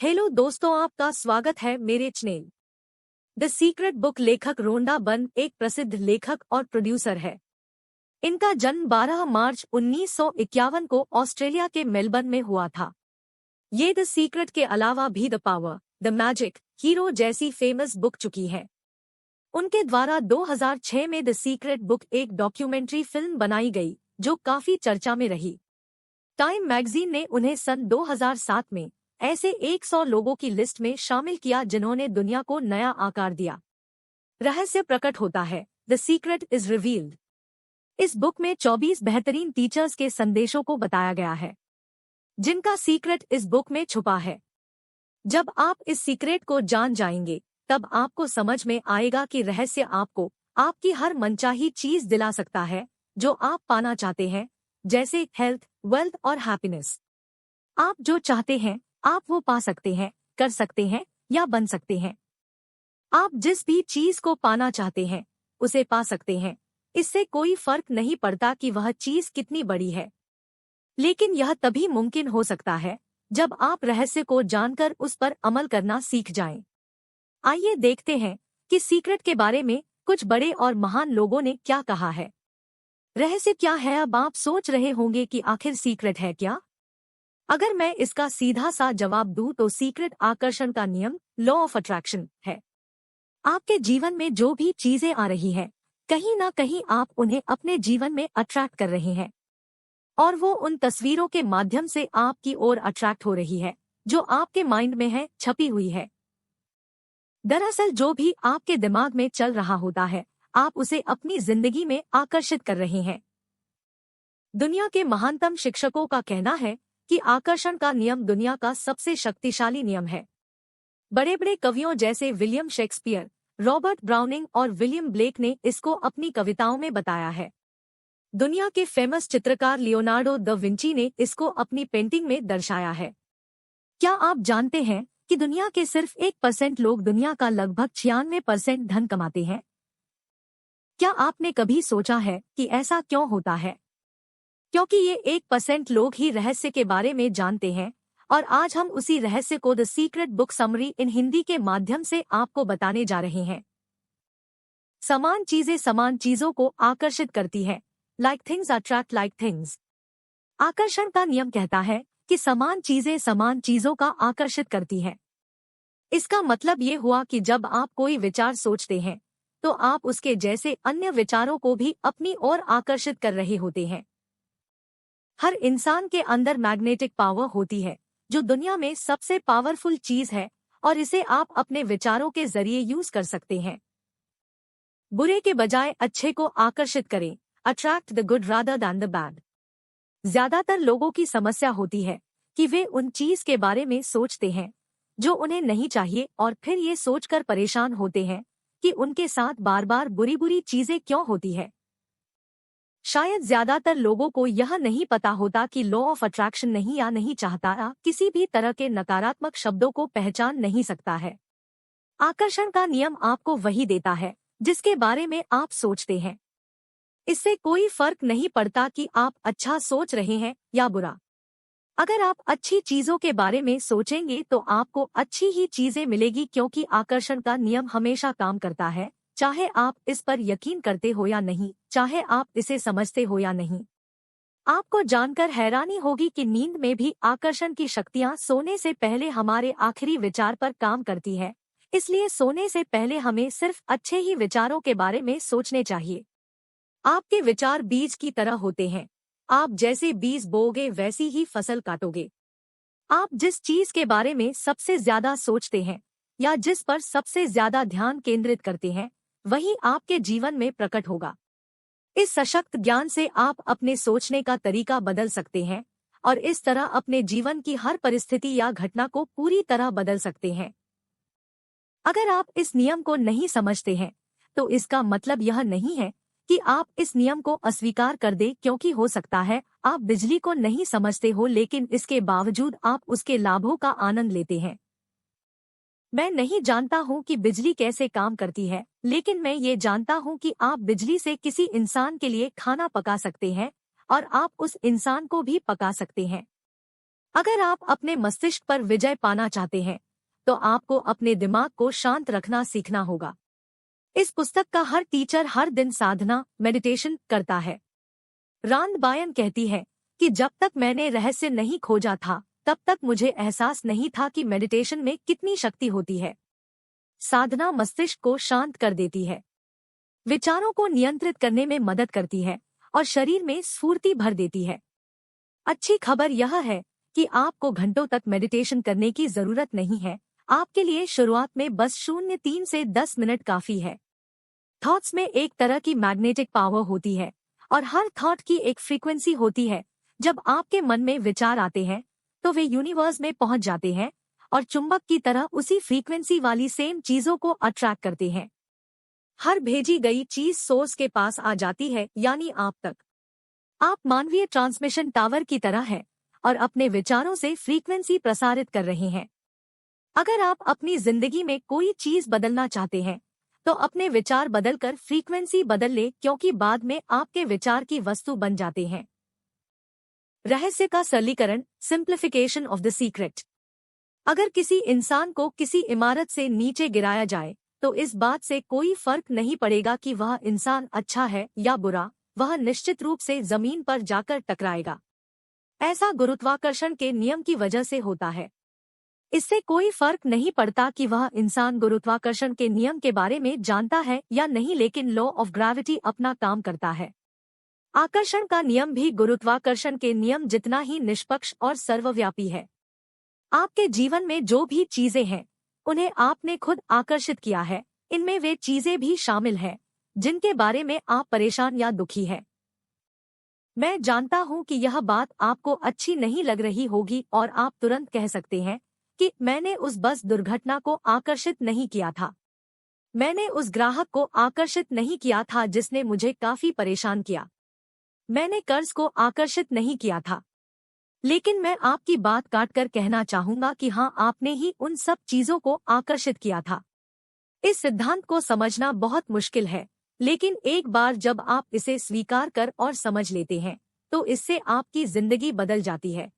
Hello दोस्तों, आपका स्वागत है मेरे चैनल द सीक्रेट बुक। लेखक रोंडा बर्न एक प्रसिद्ध लेखक और प्रोड्यूसर है। इनका जन्म 12 मार्च 1951 को ऑस्ट्रेलिया के मेलबर्न में हुआ था। ये द सीक्रेट के अलावा भी the power, the magic, hero जैसी फेमस बुक चुकी है। उनके द्वारा 2006 में द सीक्रेट बुक एक डॉक्यूमेंट्री फिल्म बनाई गई जो काफी चर्चा में रही। टाइम मैगजीन ने उन्हें सन 2007 में ऐसे 100 लोगों की लिस्ट में शामिल किया जिन्होंने दुनिया को नया आकार दिया। रहस्य प्रकट होता है, द सीक्रेट इज रिवील्ड। इस बुक में 24 बेहतरीन टीचर्स के संदेशों को बताया गया है जिनका सीक्रेट इस बुक में छुपा है। जब आप इस सीक्रेट को जान जाएंगे तब आपको समझ में आएगा कि रहस्य आपको आपकी हर मनचाही चीज दिला सकता है जो आप पाना चाहते हैं, जैसे हेल्थ, वेल्थ और हैप्पीनेस। आप जो चाहते हैं आप वो पा सकते हैं, कर सकते हैं या बन सकते हैं। आप जिस भी चीज को पाना चाहते हैं उसे पा सकते हैं। इससे कोई फर्क नहीं पड़ता कि वह चीज कितनी बड़ी है, लेकिन यह तभी मुमकिन हो सकता है जब आप रहस्य को जानकर उस पर अमल करना सीख जाएं। आइए देखते हैं कि सीक्रेट के बारे में कुछ बड़े और महान लोगों ने क्या कहा है। रहस्य क्या है? अब आप सोच रहे होंगे कि आखिर सीक्रेट है क्या? अगर मैं इसका सीधा सा जवाब दूं तो सीक्रेट आकर्षण का नियम, लॉ ऑफ अट्रैक्शन है। आपके जीवन में जो भी चीजें आ रही हैं, कहीं ना कहीं आप उन्हें अपने जीवन में अट्रैक्ट कर रहे हैं और वो उन तस्वीरों के माध्यम से आपकी ओर अट्रैक्ट हो रही है जो आपके माइंड में है, छपी हुई है। दरअसल जो भी आपके दिमाग में चल रहा होता है आप उसे अपनी जिंदगी में आकर्षित कर रहे हैं। दुनिया के महानतम शिक्षकों का कहना है कि आकर्षण का नियम दुनिया का सबसे शक्तिशाली नियम है। बड़े बड़े कवियों जैसे विलियम शेक्सपियर, रॉबर्ट ब्राउनिंग और विलियम ब्लेक ने इसको अपनी कविताओं में बताया है। दुनिया के फेमस चित्रकार लियोनार्डो द विंची ने इसको अपनी पेंटिंग में दर्शाया है। क्या आप जानते हैं कि दुनिया के सिर्फ 1% लोग दुनिया का लगभग 96% धन कमाते हैं? क्या आपने कभी सोचा है कि ऐसा क्यों होता है? क्योंकि ये 1% लोग ही रहस्य के बारे में जानते हैं और आज हम उसी रहस्य को द सीक्रेट बुक समरी इन हिंदी के माध्यम से आपको बताने जा रहे हैं। समान चीजें समान चीजों को आकर्षित करती है। Like things attract like things. आकर्षण का नियम कहता है कि समान चीजें समान चीजों का आकर्षित करती है। इसका मतलब ये हुआ कि जब आप कोई विचार सोचते हैं तो आप उसके जैसे अन्य विचारों को भी अपनी ओर आकर्षित कर रहे होते हैं। हर इंसान के अंदर मैग्नेटिक पावर होती है जो दुनिया में सबसे पावरफुल चीज है और इसे आप अपने विचारों के जरिए यूज कर सकते हैं। बुरे के बजाय अच्छे को आकर्षित करें। Attract the good rather than the bad. ज्यादातर लोगों की समस्या होती है कि वे उन चीज के बारे में सोचते हैं जो उन्हें नहीं चाहिए और फिर ये सोचकर परेशान होते हैं कि उनके साथ बार बार बुरी बुरी चीजें क्यों होती है। शायद ज्यादातर लोगों को यह नहीं पता होता कि लॉ ऑफ अट्रैक्शन नहीं या नहीं चाहता किसी भी तरह के नकारात्मक शब्दों को पहचान नहीं सकता है। आकर्षण का नियम आपको वही देता है जिसके बारे में आप सोचते हैं। इससे कोई फर्क नहीं पड़ता कि आप अच्छा सोच रहे हैं या बुरा। अगर आप अच्छी चीजों के बारे में सोचेंगे तो आपको अच्छी ही चीजें मिलेगी, क्योंकि आकर्षण का नियम हमेशा काम करता है, चाहे आप इस पर यकीन करते हो या नहीं, चाहे आप इसे समझते हो या नहीं। आपको जानकर हैरानी होगी कि नींद में भी आकर्षण की शक्तियां सोने से पहले हमारे आखिरी विचार पर काम करती है। इसलिए सोने से पहले हमें सिर्फ अच्छे ही विचारों के बारे में सोचने चाहिए। आपके विचार बीज की तरह होते हैं। आप जैसे बीज बोओगे वैसी ही फसल काटोगे। आप जिस चीज के बारे में सबसे ज्यादा सोचते हैं या जिस पर सबसे ज्यादा ध्यान केंद्रित करते हैं वही आपके जीवन में प्रकट होगा। इस सशक्त ज्ञान से आप अपने सोचने का तरीका बदल सकते हैं और इस तरह अपने जीवन की हर परिस्थिति या घटना को पूरी तरह बदल सकते हैं। अगर आप इस नियम को नहीं समझते हैं तो इसका मतलब यह नहीं है कि आप इस नियम को अस्वीकार कर दें, क्योंकि हो सकता है आप बिजली को नहीं समझते हो लेकिन इसके बावजूद आप उसके लाभों का आनंद लेते हैं। मैं नहीं जानता हूं कि बिजली कैसे काम करती है, लेकिन मैं ये जानता हूं कि आप बिजली से किसी इंसान के लिए खाना पका सकते हैं और आप उस इंसान को भी पका सकते हैं। अगर आप अपने मस्तिष्क पर विजय पाना चाहते हैं तो आपको अपने दिमाग को शांत रखना सीखना होगा। इस पुस्तक का हर टीचर हर दिन साधना मेडिटेशन करता है। रांद बायन कहती है कि जब तक मैंने रहस्य नहीं खोजा था तब तक मुझे एहसास नहीं था कि मेडिटेशन में कितनी शक्ति होती है। साधना मस्तिष्क को शांत कर देती है, विचारों को नियंत्रित करने में मदद करती है और शरीर में स्फूर्ति भर देती है। अच्छी खबर यह है कि आपको घंटों तक मेडिटेशन करने की जरूरत नहीं है। आपके लिए शुरुआत में बस 0.3 से 10 मिनट काफी है। थॉट्स में एक तरह की मैग्नेटिक पावर होती है और हर थॉट की एक फ्रीक्वेंसी होती है। जब आपके मन में विचार आते हैं तो वे यूनिवर्स में पहुंच जाते हैं और चुंबक की तरह उसी फ्रीक्वेंसी वाली सेम चीजों को अट्रैक्ट करते हैं। हर भेजी गई चीज सोर्स के पास आ जाती है, यानी आप तक। आप मानवीय ट्रांसमिशन टावर की तरह हैं और अपने विचारों से फ्रीक्वेंसी प्रसारित कर रहे हैं। अगर आप अपनी जिंदगी में कोई चीज बदलना चाहते हैं तो अपने विचार बदलकर फ्रीक्वेंसी बदल ले, क्योंकि बाद में आपके विचार की वस्तु बन जाते हैं। रहस्य का सरलीकरण, सिंप्लीफिकेशन ऑफ द सीक्रेट। अगर किसी इंसान को किसी इमारत से नीचे गिराया जाए तो इस बात से कोई फर्क नहीं पड़ेगा कि वह इंसान अच्छा है या बुरा, वह निश्चित रूप से जमीन पर जाकर टकराएगा। ऐसा गुरुत्वाकर्षण के नियम की वजह से होता है। इससे कोई फर्क नहीं पड़ता कि वह इंसान गुरुत्वाकर्षण के नियम के बारे में जानता है या नहीं, लेकिन लॉ ऑफ ग्रेविटी अपना काम करता है। आकर्षण का नियम भी गुरुत्वाकर्षण के नियम जितना ही निष्पक्ष और सर्वव्यापी है। आपके जीवन में जो भी चीजें हैं उन्हें आपने खुद आकर्षित किया है। इनमें वे चीजें भी शामिल हैं जिनके बारे में आप परेशान या दुखी हैं। मैं जानता हूं कि यह बात आपको अच्छी नहीं लग रही होगी और आप तुरंत कह सकते हैं कि मैंने उस बस दुर्घटना को आकर्षित नहीं किया था, मैंने उस ग्राहक को आकर्षित नहीं किया था जिसने मुझे काफी परेशान किया, मैंने कर्ज को आकर्षित नहीं किया था। लेकिन मैं आपकी बात काटकर कहना चाहूंगा कि हाँ, आपने ही उन सब चीजों को आकर्षित किया था। इस सिद्धांत को समझना बहुत मुश्किल है, लेकिन एक बार जब आप इसे स्वीकार कर और समझ लेते हैं तो इससे आपकी जिंदगी बदल जाती है।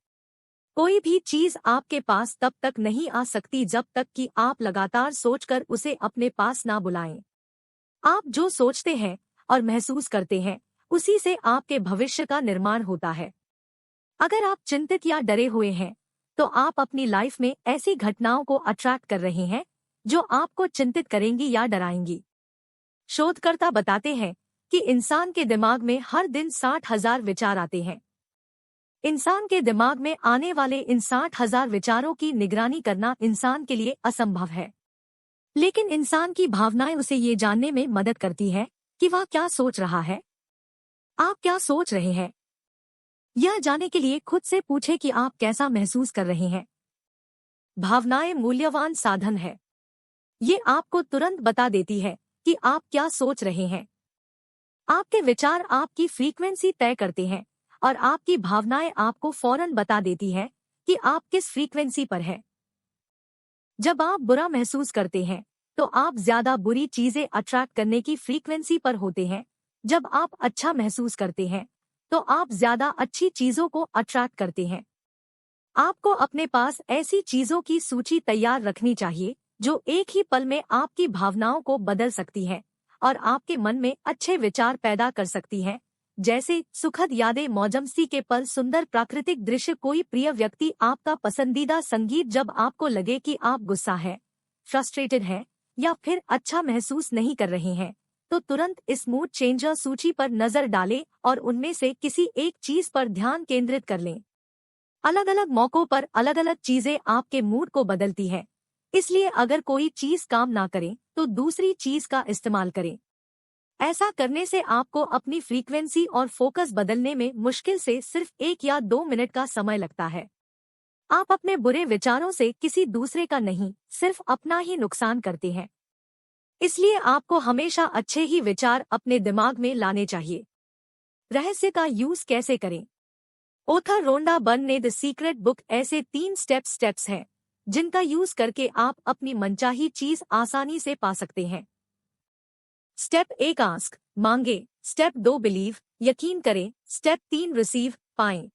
कोई भी चीज आपके पास तब तक नहीं आ सकती जब तक कि आप लगातार सोचकर उसे अपने पास ना बुलाएं। आप जो सोचते हैं और महसूस करते हैं उसी से आपके भविष्य का निर्माण होता है। अगर आप चिंतित या डरे हुए हैं तो आप अपनी लाइफ में ऐसी घटनाओं को अट्रैक्ट कर रहे हैं जो आपको चिंतित करेंगी या डराएंगी। शोधकर्ता बताते हैं कि इंसान के दिमाग में हर दिन 60,000 विचार आते हैं। इंसान के दिमाग में आने वाले इन 60,000 विचारों की निगरानी करना इंसान के लिए असंभव है, लेकिन इंसान की भावनाएं उसे ये जानने में मदद करती है कि वह क्या सोच रहा है। आप क्या सोच रहे हैं? यह जानने के लिए खुद से पूछें कि आप कैसा महसूस कर रहे हैं। भावनाएं मूल्यवान साधन है। ये आपको तुरंत बता देती है कि आप क्या सोच रहे हैं। आपके विचार आपकी फ्रीक्वेंसी तय करते हैं और आपकी भावनाएं आपको फौरन बता देती है कि आप किस फ्रीक्वेंसी पर हैं। जब आप बुरा महसूस करते हैं तो आप ज्यादा बुरी चीजें अट्रैक्ट करने की फ्रीक्वेंसी पर होते हैं। जब आप अच्छा महसूस करते हैं तो आप ज्यादा अच्छी चीजों को अट्रैक्ट करते हैं। आपको अपने पास ऐसी चीजों की सूची तैयार रखनी चाहिए जो एक ही पल में आपकी भावनाओं को बदल सकती है और आपके मन में अच्छे विचार पैदा कर सकती हैं, जैसे सुखद यादें, मौजमस्ती के पल, सुंदर प्राकृतिक दृश्य, कोई प्रिय व्यक्ति, आपका पसंदीदा संगीत। जब आपको लगे कि आप गुस्सा है, फ्रस्ट्रेटेड हैं या फिर अच्छा महसूस नहीं कर रहे हैं तो तुरंत इस मूड चेंजर सूची पर नजर डालें और उनमें से किसी एक चीज पर ध्यान केंद्रित कर लें। अलग अलग मौकों पर अलग अलग चीजें आपके मूड को बदलती हैं, इसलिए अगर कोई चीज काम ना करे तो दूसरी चीज का इस्तेमाल करें। ऐसा करने से आपको अपनी फ्रीक्वेंसी और फोकस बदलने में मुश्किल से सिर्फ 1 या 2 मिनट का समय लगता है। आप अपने बुरे विचारों से किसी दूसरे का नहीं, सिर्फ अपना ही नुकसान करते हैं। इसलिए आपको हमेशा अच्छे ही विचार अपने दिमाग में लाने चाहिए। रहस्य का यूज कैसे करें? ऑथर रोंडा बर्न ने द सीक्रेट बुक ऐसे 3 स्टेप्स हैं जिनका यूज करके आप अपनी मनचाही चीज आसानी से पा सकते हैं। स्टेप 1 आस्क, मांगे। स्टेप 2 बिलीव, यकीन करें। स्टेप 3 रिसीव, पाएं।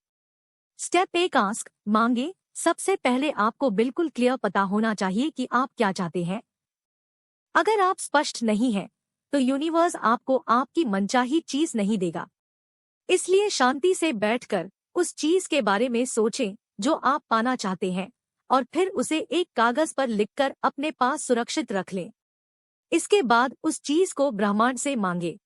स्टेप 1 आस्क मांगे। सबसे पहले आपको बिल्कुल क्लियर पता होना चाहिए कि आप क्या चाहते हैं। अगर आप स्पष्ट नहीं हैं, तो यूनिवर्स आपको आपकी मनचाही चीज नहीं देगा। इसलिए शांति से बैठकर उस चीज के बारे में सोचें जो आप पाना चाहते हैं, और फिर उसे एक कागज पर लिखकर अपने पास सुरक्षित रख लें। इसके बाद उस चीज को ब्रह्मांड से मांगे।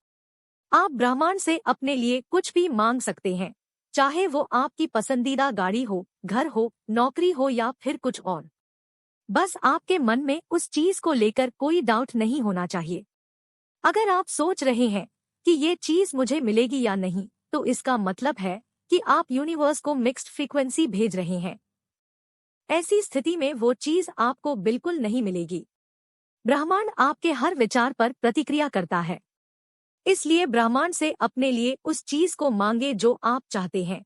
आप ब्रह्मांड से अपने लिए कुछ भी मांग सकते हैं, चाहे वो आपकी पसंदीदा गाड़ी हो, घर हो, नौकरी हो या फिर कुछ और। बस आपके मन में उस चीज को लेकर कोई डाउट नहीं होना चाहिए। अगर आप सोच रहे हैं कि ये चीज मुझे मिलेगी या नहीं, तो इसका मतलब है कि आप यूनिवर्स को मिक्स्ड फ्रीक्वेंसी भेज रहे हैं। ऐसी स्थिति में वो चीज आपको बिल्कुल नहीं मिलेगी। ब्रह्मांड आपके हर विचार पर प्रतिक्रिया करता है। इसलिए ब्रह्मांड से अपने लिए उस चीज को मांगे जो आप चाहते हैं।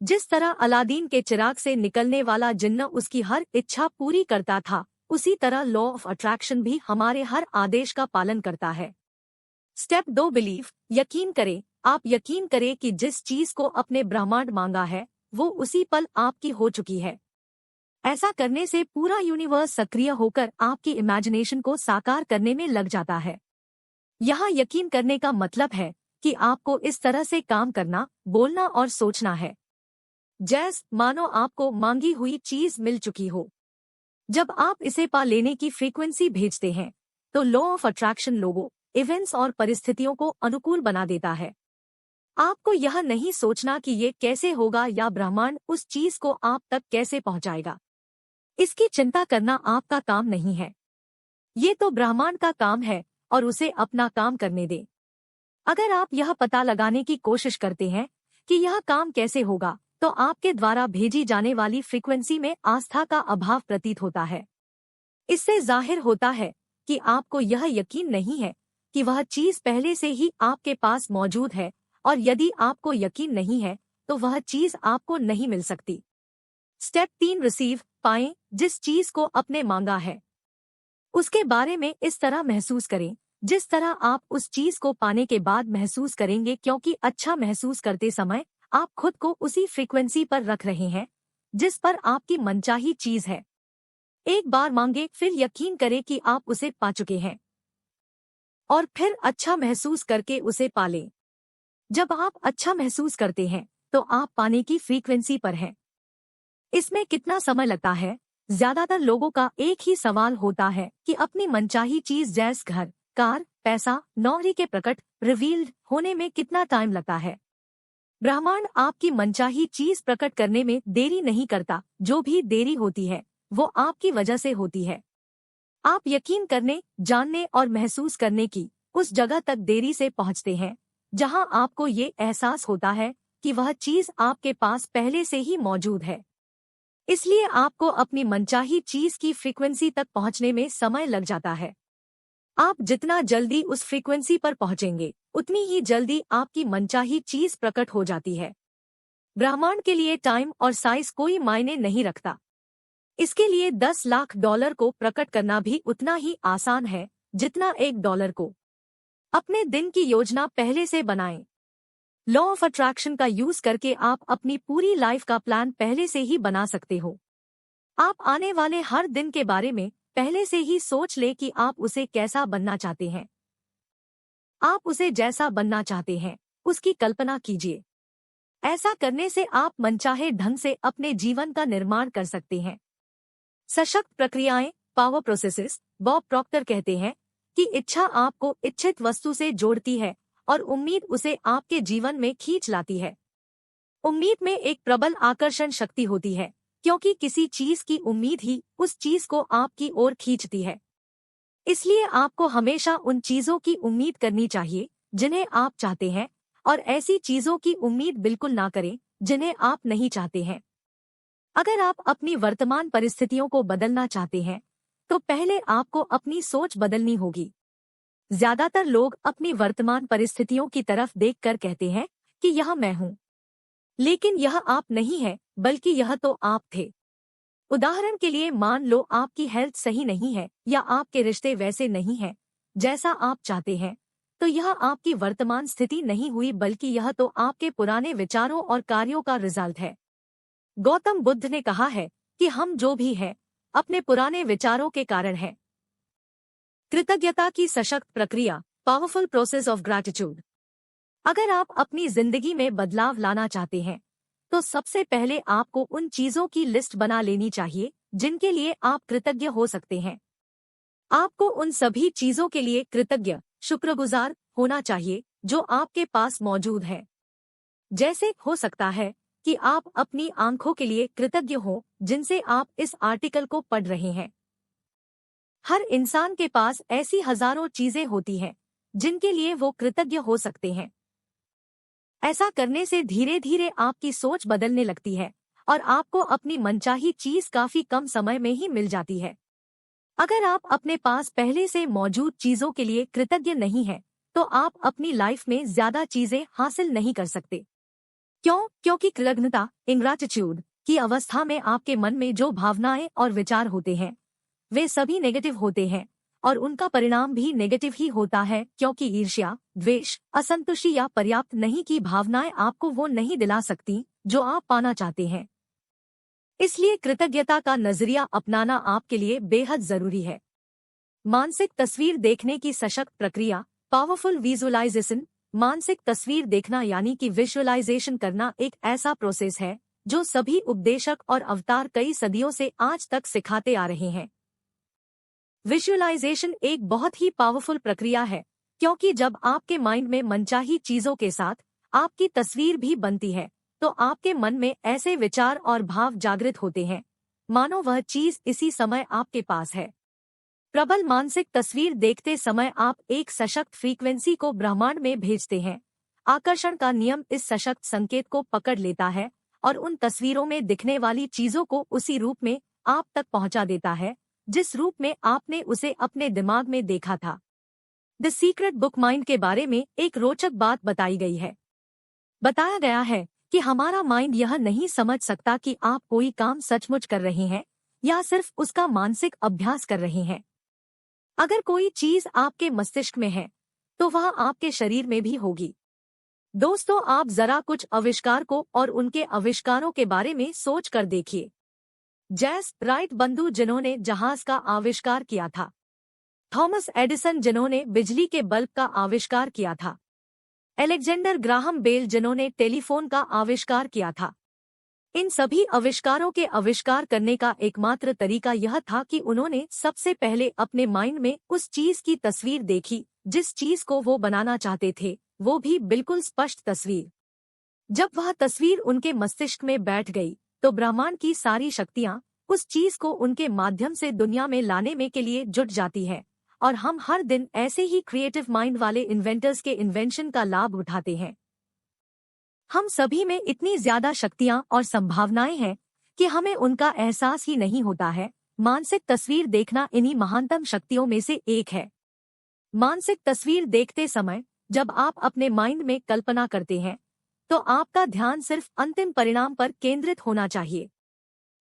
जिस तरह अलादीन के चिराग से निकलने वाला जिन्न उसकी हर इच्छा पूरी करता था, उसी तरह लॉ ऑफ अट्रैक्शन भी हमारे हर आदेश का पालन करता है। स्टेप 2 बिलीव यकीन करें। आप यकीन करें कि जिस चीज को अपने ब्रह्मांड मांगा है, वो उसी पल आपकी हो चुकी है। ऐसा करने से पूरा यूनिवर्स सक्रिय होकर आपकी इमेजिनेशन को साकार करने में लग जाता है। यहाँ यकीन करने का मतलब है कि आपको इस तरह से काम करना, बोलना और सोचना है जैसे मानो आपको मांगी हुई चीज मिल चुकी हो। जब आप इसे पा लेने की फ्रीक्वेंसी भेजते हैं, तो लॉ ऑफ अट्रैक्शन लोगों, इवेंट्स और परिस्थितियों को अनुकूल बना देता है। आपको यह नहीं सोचना कि ये कैसे होगा या ब्रह्मांड उस चीज को आप तक कैसे पहुंचाएगा। इसकी चिंता करना आपका काम नहीं है। ये तो ब्रह्मांड का काम है और उसे अपना काम करने दें। अगर आप यह पता लगाने की कोशिश करते हैं कि यह काम कैसे होगा, तो आपके द्वारा भेजी जाने वाली फ्रीक्वेंसी में आस्था का अभाव प्रतीत होता है। इससे जाहिर होता है कि आपको यह यकीन नहीं है कि वह चीज पहले से ही आपके पास मौजूद है, और यदि आपको यकीन नहीं है तो वह चीज आपको नहीं मिल सकती। स्टेप 3 रिसीव पाएं। जिस चीज को अपने मांगा है, उसके बारे में इस तरह महसूस करें जिस तरह आप उस चीज को पाने के बाद महसूस करेंगे, क्योंकि अच्छा महसूस करते समय आप खुद को उसी फ्रीक्वेंसी पर रख रहे हैं जिस पर आपकी मनचाही चीज है। एक बार मांगे, फिर यकीन करें कि आप उसे पा चुके हैं, और फिर अच्छा महसूस करके उसे पालें। जब आप अच्छा महसूस करते हैं, तो आप पाने की फ्रीक्वेंसी पर हैं। इसमें कितना समय लगता है? ज्यादातर लोगों का एक ही सवाल होता है कि अपनी मनचाही चीज जैसे घर, कार, पैसा, नौकरी के प्रकट रिवील्ड होने में कितना टाइम लगता है। ब्रह्मांड आपकी मनचाही चीज प्रकट करने में देरी नहीं करता। जो भी देरी होती है वो आपकी वजह से होती है। आप यकीन करने, जानने और महसूस करने की उस जगह तक देरी से पहुंचते हैं जहां आपको ये एहसास होता है कि वह चीज आपके पास पहले से ही मौजूद है। इसलिए आपको अपनी मनचाही चीज की फ्रीक्वेंसी तक पहुंचने में समय लग जाता है। आप जितना जल्दी उस फ्रीक्वेंसी पर पहुंचेंगे, उतनी ही जल्दी आपकी मनचाही चीज प्रकट हो जाती है। ब्रह्मांड के लिए टाइम और साइज कोई मायने नहीं रखता। इसके लिए 10 लाख डॉलर को प्रकट करना भी उतना ही आसान है जितना $1 को। अपने दिन की योजना पहले से बनाएं। लॉ ऑफ अट्रैक्शन का यूज करके आप अपनी पूरी लाइफ का प्लान पहले से ही बना सकते हो। आप आने वाले हर दिन के बारे में पहले से ही सोच ले कि आप उसे कैसा बनना चाहते हैं। आप उसे जैसा बनना चाहते हैं, उसकी कल्पना कीजिए। ऐसा करने से आप मनचाहे ढंग से अपने जीवन का निर्माण कर सकते हैं। सशक्त प्रक्रियाएं, पावर प्रोसेसेस। बॉब प्रॉक्टर कहते हैं कि इच्छा आपको इच्छित वस्तु से जोड़ती है और उम्मीद उसे आपके जीवन में खींच लाती है। उम्मीद में एक प्रबल आकर्षण शक्ति होती है, क्योंकि किसी चीज की उम्मीद ही उस चीज को आपकी ओर खींचती है। इसलिए आपको हमेशा उन चीजों की उम्मीद करनी चाहिए जिन्हें आप चाहते हैं, और ऐसी चीजों की उम्मीद बिल्कुल ना करें जिन्हें आप नहीं चाहते हैं। अगर आप अपनी वर्तमान परिस्थितियों को बदलना चाहते हैं, तो पहले आपको अपनी सोच बदलनी होगी। ज्यादातर लोग अपनी वर्तमान परिस्थितियों की तरफ देखकर कहते हैं कि यह मैं हूँ, लेकिन यह आप नहीं है, बल्कि यह तो आप थे। उदाहरण के लिए मान लो आपकी हेल्थ सही नहीं है या आपके रिश्ते वैसे नहीं हैं जैसा आप चाहते हैं, तो यह आपकी वर्तमान स्थिति नहीं हुई, बल्कि यह तो आपके पुराने विचारों और कार्यों का रिजल्ट है। गौतम बुद्ध ने कहा है कि हम जो भी हैं अपने पुराने विचारों के कारण हैं। कृतज्ञता की सशक्त प्रक्रिया, पावरफुल प्रोसेस ऑफ ग्रैटिट्यूड। अगर आप अपनी जिंदगी में बदलाव लाना चाहते हैं तो सबसे पहले आपको उन चीजों की लिस्ट बना लेनी चाहिए जिनके लिए आप कृतज्ञ हो सकते हैं। आपको उन सभी चीजों के लिए कृतज्ञ, शुक्रगुजार होना चाहिए जो आपके पास मौजूद है। जैसे हो सकता है कि आप अपनी आंखों के लिए कृतज्ञ हो जिनसे आप इस आर्टिकल को पढ़ रहे हैं। हर इंसान के पास ऐसी हजारों चीजें होती हैं जिनके लिए वो कृतज्ञ हो सकते हैं। ऐसा करने से धीरे धीरे आपकी सोच बदलने लगती है और आपको अपनी मनचाही चीज काफी कम समय में ही मिल जाती है। अगर आप अपने पास पहले से मौजूद चीजों के लिए कृतज्ञ नहीं हैं, तो आप अपनी लाइफ में ज्यादा चीजें हासिल नहीं कर सकते। क्यों? क्योंकि कृतज्ञता, इंग्रैटिट्यूड की अवस्था में आपके मन में जो भावनाएं और विचार होते हैं वे सभी नेगेटिव होते हैं और उनका परिणाम भी नेगेटिव ही होता है, क्योंकि ईर्ष्या, द्वेष, असंतुष्टि या पर्याप्त नहीं की भावनाएं आपको वो नहीं दिला सकती जो आप पाना चाहते हैं। इसलिए कृतज्ञता का नजरिया अपनाना आपके लिए बेहद जरूरी है। मानसिक तस्वीर देखने की सशक्त प्रक्रिया, पावरफुल विजुअलाइजेशन। मानसिक तस्वीर देखना यानी कि विजुअलाइजेशन करना एक ऐसा प्रोसेस है जो सभी उपदेशक और अवतार कई सदियों से आज तक सिखाते आ रहे हैं। विजुअलाइजेशन एक बहुत ही पावरफुल प्रक्रिया है, क्योंकि जब आपके माइंड में मनचाही चीजों के साथ आपकी तस्वीर भी बनती है तो आपके मन में ऐसे विचार और भाव जागृत होते हैं मानो वह चीज इसी समय आपके पास है। प्रबल मानसिक तस्वीर देखते समय आप एक सशक्त फ्रीक्वेंसी को ब्रह्मांड में भेजते हैं। आकर्षण का नियम इस सशक्त संकेत को पकड़ लेता है और उन तस्वीरों में दिखने वाली चीजों को उसी रूप में आप तक पहुंचा देता है जिस रूप में आपने उसे अपने दिमाग में देखा था। द सीक्रेट बुक माइंड के बारे में एक रोचक बात बताई गई है। बताया गया है कि हमारा माइंड यह नहीं समझ सकता कि आप कोई काम सचमुच कर रहे हैं या सिर्फ उसका मानसिक अभ्यास कर रहे हैं। अगर कोई चीज आपके मस्तिष्क में है तो वह आपके शरीर में भी होगी। दोस्तों, आप जरा कुछ आविष्कार को और उनके आविष्कारों के बारे में सोच कर देखिए। जैस राइट बंधु जिन्होंने जहाज का आविष्कार किया था, थॉमस एडिसन जिन्होंने बिजली के बल्ब का आविष्कार किया था, अलेक्जेंडर ग्राहम बेल जिन्होंने टेलीफोन का आविष्कार किया था। इन सभी आविष्कारों के आविष्कार करने का एकमात्र तरीका यह था कि उन्होंने सबसे पहले अपने माइंड में उस चीज की तस्वीर देखी जिस चीज को वो बनाना चाहते थे, वो भी बिल्कुल स्पष्ट तस्वीर। जब वह तस्वीर उनके मस्तिष्क में बैठ गई तो ब्रह्मांड की सारी शक्तियां उस चीज को उनके माध्यम से दुनिया में लाने में के लिए जुट जाती है और हम हर दिन ऐसे ही क्रिएटिव माइंड वाले इन्वेंटर्स के इन्वेंशन का लाभ उठाते हैं। हम सभी में इतनी ज्यादा शक्तियां और संभावनाएं हैं कि हमें उनका एहसास ही नहीं होता है। मानसिक तस्वीर देखना इन्हीं महानतम शक्तियों में से एक है। मानसिक तस्वीर देखते समय जब आप अपने माइंड में कल्पना करते हैं तो आपका ध्यान सिर्फ अंतिम परिणाम पर केंद्रित होना चाहिए।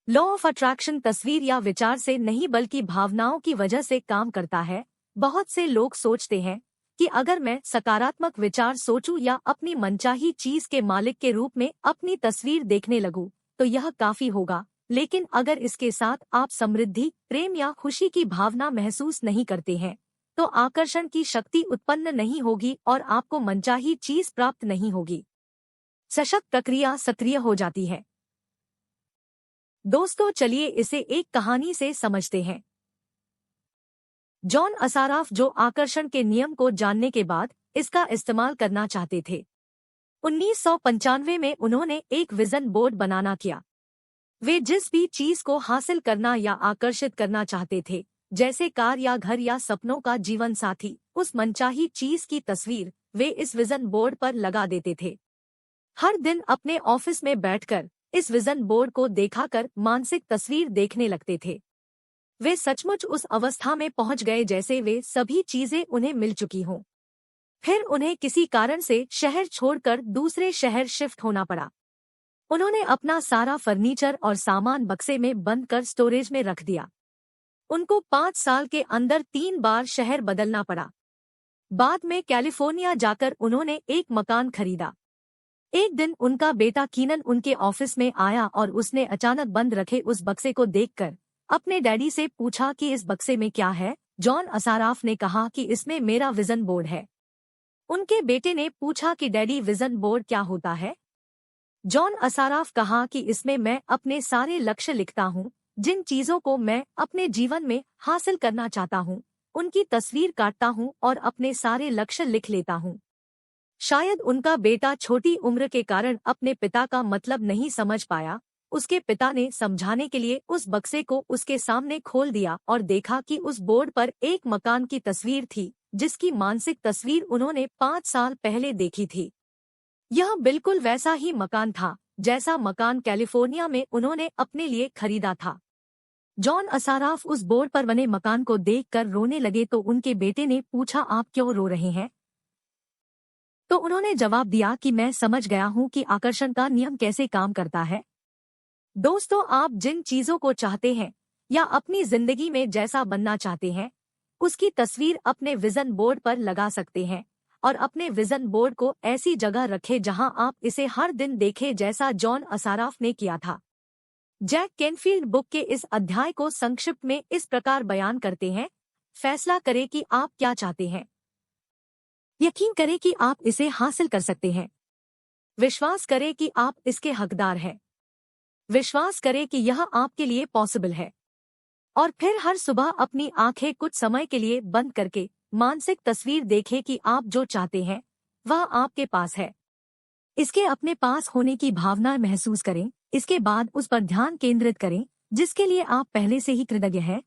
लॉ ऑफ अट्रैक्शन तस्वीर या विचार से नहीं बल्कि भावनाओं की वजह से काम करता है। बहुत से लोग सोचते हैं कि अगर मैं सकारात्मक विचार सोचूं या अपनी मनचाही चीज के मालिक के रूप में अपनी तस्वीर देखने लगूं तो यह काफी होगा, लेकिन अगर इसके साथ आप समृद्धि, प्रेम या खुशी की भावना महसूस नहीं करते हैं तो आकर्षण की शक्ति उत्पन्न नहीं होगी और आपको मनचाही चीज प्राप्त नहीं होगी। सशक्त प्रक्रिया सक्रिय हो जाती है। दोस्तों, चलिए इसे एक कहानी से समझते हैं। जॉन असाराफ जो आकर्षण के नियम को जानने के बाद इसका इस्तेमाल करना चाहते थे। 1995 में उन्होंने एक विजन बोर्ड बनाना किया। वे जिस भी चीज को हासिल करना या आकर्षित करना चाहते थे, जैसे कार या घर या सपनों का जीवन साथी, उस मनचाही चीज की तस्वीर वे इस विजन बोर्ड पर लगा देते थे। हर दिन अपने ऑफिस में बैठकर इस विजन बोर्ड को देखाकर मानसिक तस्वीर देखने लगते थे। वे सचमुच उस अवस्था में पहुंच गए जैसे वे सभी चीजें उन्हें मिल चुकी हों। फिर उन्हें किसी कारण से शहर छोड़कर दूसरे शहर शिफ्ट होना पड़ा। उन्होंने अपना सारा फर्नीचर और सामान बक्से में बंद कर स्टोरेज में रख दिया। उनको 5 साल के अंदर 3 बार शहर बदलना पड़ा। बाद में कैलिफोर्निया जाकर उन्होंने एक मकान खरीदा। एक दिन उनका बेटा कीनन उनके ऑफिस में आया और उसने अचानक बंद रखे उस बक्से को देखकर अपने डैडी से पूछा कि इस बक्से में क्या है। जॉन असाराफ ने कहा कि इसमें मेरा विजन बोर्ड है। उनके बेटे ने पूछा कि डैडी विजन बोर्ड क्या होता है। जॉन असाराफ कहा कि इसमें मैं अपने सारे लक्ष्य लिखता हूँ, जिन चीजों को मैं अपने जीवन में हासिल करना चाहता हूँ उनकी तस्वीर काटता हूँ और अपने सारे लक्ष्य लिख लेता हूँ। शायद उनका बेटा छोटी उम्र के कारण अपने पिता का मतलब नहीं समझ पाया। उसके पिता ने समझाने के लिए उस बक्से को उसके सामने खोल दिया और देखा कि उस बोर्ड पर एक मकान की तस्वीर थी, जिसकी मानसिक तस्वीर उन्होंने 5 साल पहले देखी थी। यह बिल्कुल वैसा ही मकान था जैसा मकान कैलिफोर्निया में उन्होंने अपने लिए खरीदा था। जॉन असाराफ उस बोर्ड पर बने मकान को देखकर रोने लगे तो उनके बेटे ने पूछा, आप क्यों रो रहे हैं? तो उन्होंने जवाब दिया कि मैं समझ गया हूं कि आकर्षण का नियम कैसे काम करता है। दोस्तों, आप जिन चीजों को चाहते हैं या अपनी जिंदगी में जैसा बनना चाहते हैं उसकी तस्वीर अपने विजन बोर्ड पर लगा सकते हैं और अपने विजन बोर्ड को ऐसी जगह रखें जहां आप इसे हर दिन देखें, जैसा जॉन असाराफ ने किया था। जैक केनफील्ड बुक के इस अध्याय को संक्षिप्त में इस प्रकार बयान करते हैं, फैसला करें कि आप क्या चाहते हैं। यकीन करें कि आप इसे हासिल कर सकते हैं। विश्वास करें कि आप इसके हकदार हैं। विश्वास करें कि यह आपके लिए पॉसिबल है। और फिर हर सुबह अपनी आंखें कुछ समय के लिए बंद करके मानसिक तस्वीर देखें कि आप जो चाहते हैं वह आपके पास है। इसके अपने पास होने की भावना महसूस करें। इसके बाद उस पर ध्यान केंद्रित करें जिसके लिए आप पहले से ही कृतज्ञ हैं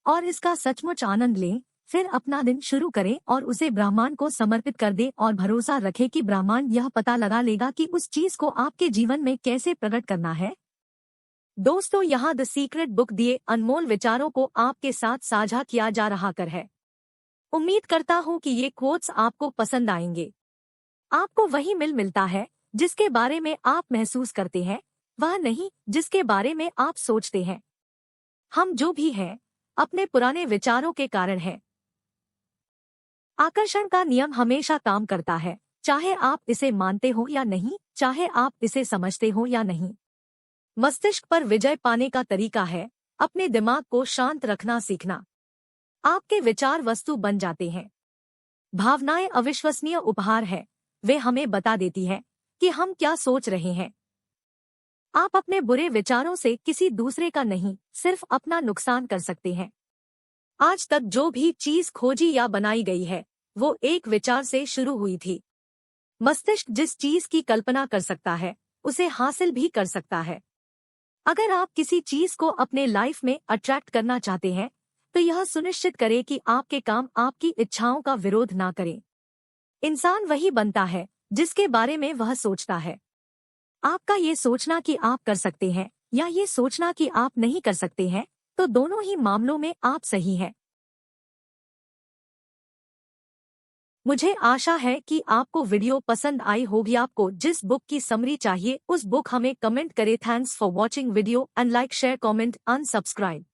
और इसका सचमुच आनंद लें। फिर अपना दिन शुरू करें और उसे ब्रह्मांड को समर्पित कर दें और भरोसा रखें कि ब्रह्मांड यह पता लगा लेगा कि उस चीज को आपके जीवन में कैसे प्रकट करना है। दोस्तों, यहाँ द सीक्रेट बुक दिए अनमोल विचारों को आपके साथ साझा किया जा रहा है। उम्मीद करता हूँ कि ये कोट्स आपको पसंद आएंगे। आपको वही मिलता है जिसके बारे में आप महसूस करते हैं, वह नहीं जिसके बारे में आप सोचते हैं। हम जो भी हैं अपने पुराने विचारों के कारण हैं। आकर्षण का नियम हमेशा काम करता है, चाहे आप इसे मानते हो या नहीं, चाहे आप इसे समझते हो या नहीं। मस्तिष्क पर विजय पाने का तरीका है अपने दिमाग को शांत रखना सीखना। आपके विचार वस्तु बन जाते हैं। भावनाएं अविश्वसनीय उपहार है, वे हमें बता देती हैं कि हम क्या सोच रहे हैं। आप अपने बुरे विचारों से किसी दूसरे का नहीं, सिर्फ अपना नुकसान कर सकते हैं। आज तक जो भी चीज खोजी या बनाई गई है वो एक विचार से शुरू हुई थी। मस्तिष्क जिस चीज की कल्पना कर सकता है उसे हासिल भी कर सकता है। अगर आप किसी चीज को अपने लाइफ में अट्रैक्ट करना चाहते हैं तो यह सुनिश्चित करें कि आपके काम आपकी इच्छाओं का विरोध ना करें। इंसान वही बनता है जिसके बारे में वह सोचता है। आपका ये सोचना कि आप कर सकते हैं या ये सोचना कि आप नहीं कर सकते हैं, तो दोनों ही मामलों में आप सही हैं। मुझे आशा है कि आपको वीडियो पसंद आई होगी। आपको जिस बुक की समरी चाहिए उस बुक हमें कमेंट करें। Thanks for watching video and like share comment unsubscribe.